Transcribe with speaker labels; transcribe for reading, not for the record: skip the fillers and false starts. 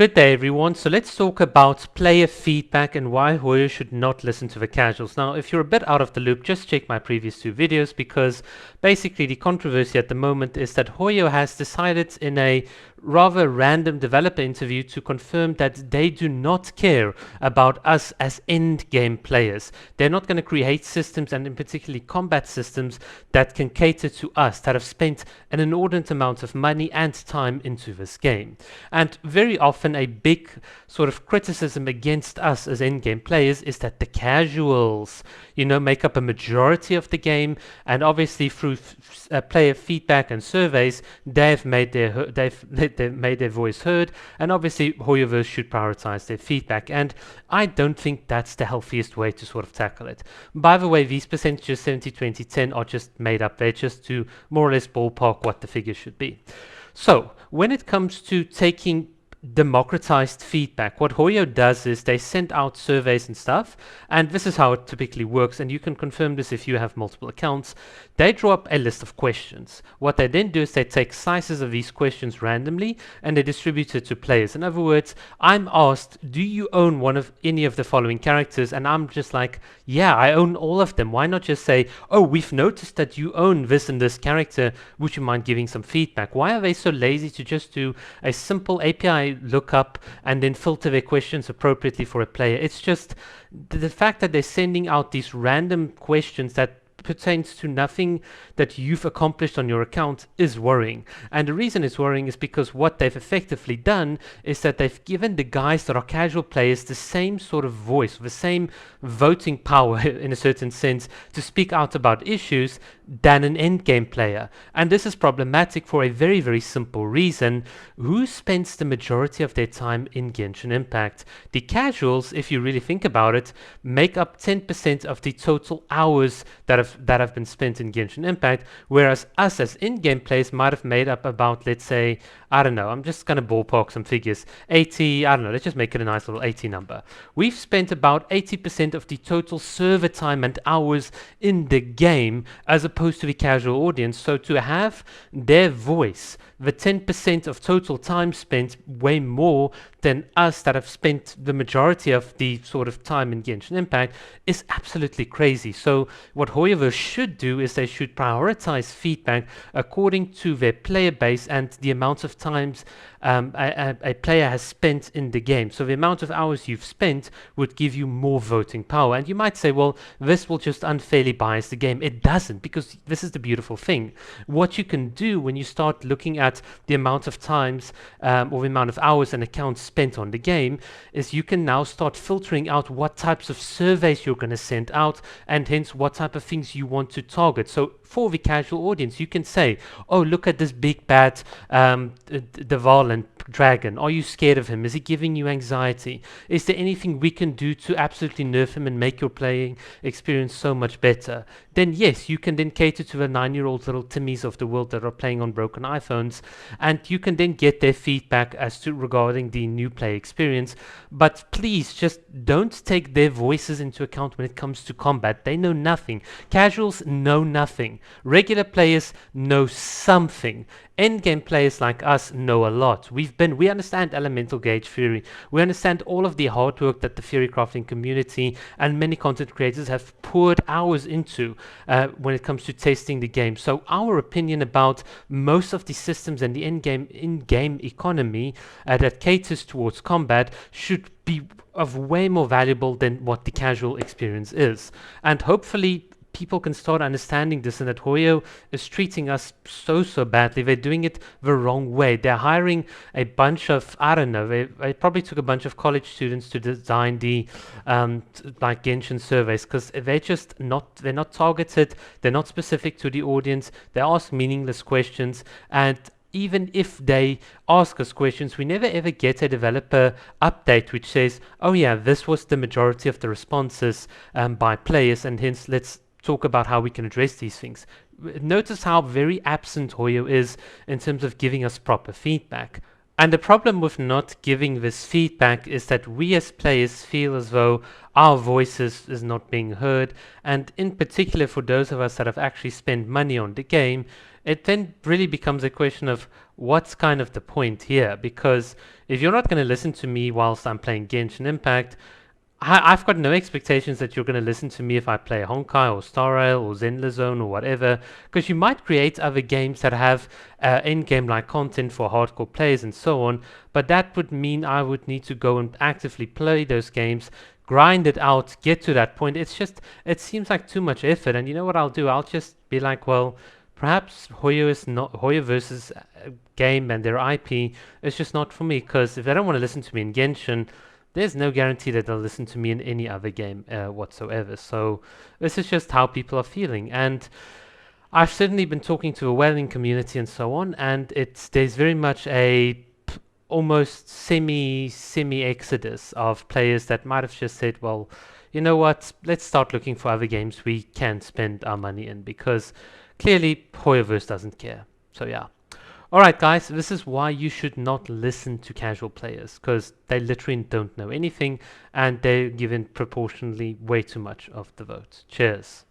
Speaker 1: Good day, everyone. So let's talk about player feedback and why Hoyo should not listen to the casuals. Now, if you're a bit out of the loop, just check my previous two videos, because basically the controversy at the moment is that Hoyo has decided in a rather random developer interview to confirm that they do not care about us as end game players. They're not going to create systems, and in particularly combat systems, that can cater to us, that have spent an inordinate amount of money and time into this game. And very often a big sort of criticism against us as end-game players is that the casuals, make up a majority of the game, and obviously through player feedback and surveys, they've made their voice heard, and obviously Hoyoverse should prioritize their feedback. And I don't think that's the healthiest way to sort of tackle it. By the way, these percentages 70, 20, 10 are just made up. They're just to more or less ballpark what the figure should be. So when it comes to taking democratized feedback, what Hoyo does is they send out surveys and stuff, and this is how it typically works, and you can confirm this if you have multiple accounts. They draw up a list of questions. What they then do is they take slices of these questions randomly and they distribute it to players. In other words, I'm asked, do you own any of the following characters? And I'm just like, yeah, I own all of them. Why not just say, oh, we've noticed that you own this and this character, would you mind giving some feedback? Why are they so lazy to just do a simple API lookup and then filter their questions appropriately for a player? It's just the fact that they're sending out these random questions that pertains to nothing that you've accomplished on your account is worrying. And the reason it's worrying is because what they've effectively done is that they've given the guys that are casual players the same sort of voice, the same voting power in a certain sense to speak out about issues than an endgame player. And this is problematic for a very, very simple reason. Who spends the majority of their time in Genshin Impact? The casuals, if you really think about it, make up 10% of the total hours that have been spent in Genshin Impact, whereas us as in-game players might have made up about, let's say, I don't know, I'm just going to ballpark some figures, 80, I don't know, let's just make it a nice little 80 number. We've spent about 80% of the total server time and hours in the game as opposed to the casual audience. So to have their voice, the 10% of total time spent, way more than us that have spent the majority of the sort of time in Genshin Impact, is absolutely crazy. So what Hoyoverse should do is they should prioritize feedback according to their player base and the amount of times a player has spent in the game. So the amount of hours you've spent would give you more voting power. And you might say, well, this will just unfairly bias the game. It doesn't, because this is the beautiful thing. What you can do when you start looking at the amount of times or the amount of hours an account spent on the game is you can now start filtering out what types of surveys you're going to send out, and hence what type of things you want to target. So for the casual audience, you can say, oh, look at this big bad Dvalin dragon. Are you scared of him? Is he giving you anxiety? Is there anything we can do to absolutely nerf him and make your playing experience so much better? Then yes, you can then cater to the 9-year-old little Timmies of the world that are playing on broken iPhones, and you can then get their feedback as to regarding the new play experience. But please just don't take their voices into account when it comes to combat. They know nothing. Casuals know nothing. Regular players know something. Endgame players like us know a lot. We understand elemental gauge theory. We understand all of the hard work that the theory crafting community and many content creators have poured hours into when it comes to testing the game. So our opinion about most of the systems and the in-game economy that caters towards combat should be of way more valuable than what the casual experience is. And hopefully people can start understanding this, and that Hoyo is treating us so badly. They're doing it the wrong way. They're hiring a bunch of, I don't know, they probably took a bunch of college students to design the like Genshin surveys, because they're not targeted, they're not specific to the audience, they ask meaningless questions. And even if they ask us questions, we never ever get a developer update which says, oh yeah, this was the majority of the responses by players, and hence let's talk about how we can address these things. Notice how very absent Hoyo is in terms of giving us proper feedback. And the problem with not giving this feedback is that we as players feel as though our voices is not being heard, and in particular for those of us that have actually spent money on the game, it then really becomes a question of, what's kind of the point here? Because if you're not going to listen to me whilst I'm playing Genshin Impact, I've got no expectations that you're going to listen to me if I play Honkai or Star Rail or Zenless Zone or whatever, because you might create other games that have in-game like content for hardcore players and so on, but that would mean I would need to go and actively play those games, grind it out, get to that point. It seems like too much effort, and you know what I'll do? I'll just be like, well, perhaps Hoyo versus game and their IP is just not for me, because if they don't want to listen to me in Genshin, there's no guarantee that they'll listen to me in any other game whatsoever. So this is just how people are feeling, and I've certainly been talking to a whaling community and so on, and there's very much a almost semi exodus of players that might have just said, well, you know what, let's start looking for other games we can spend our money in, because clearly Hoyoverse doesn't care. So yeah. Alright guys, this is why you should not listen to casual players, because they literally don't know anything and they're given proportionally way too much of the vote. Cheers.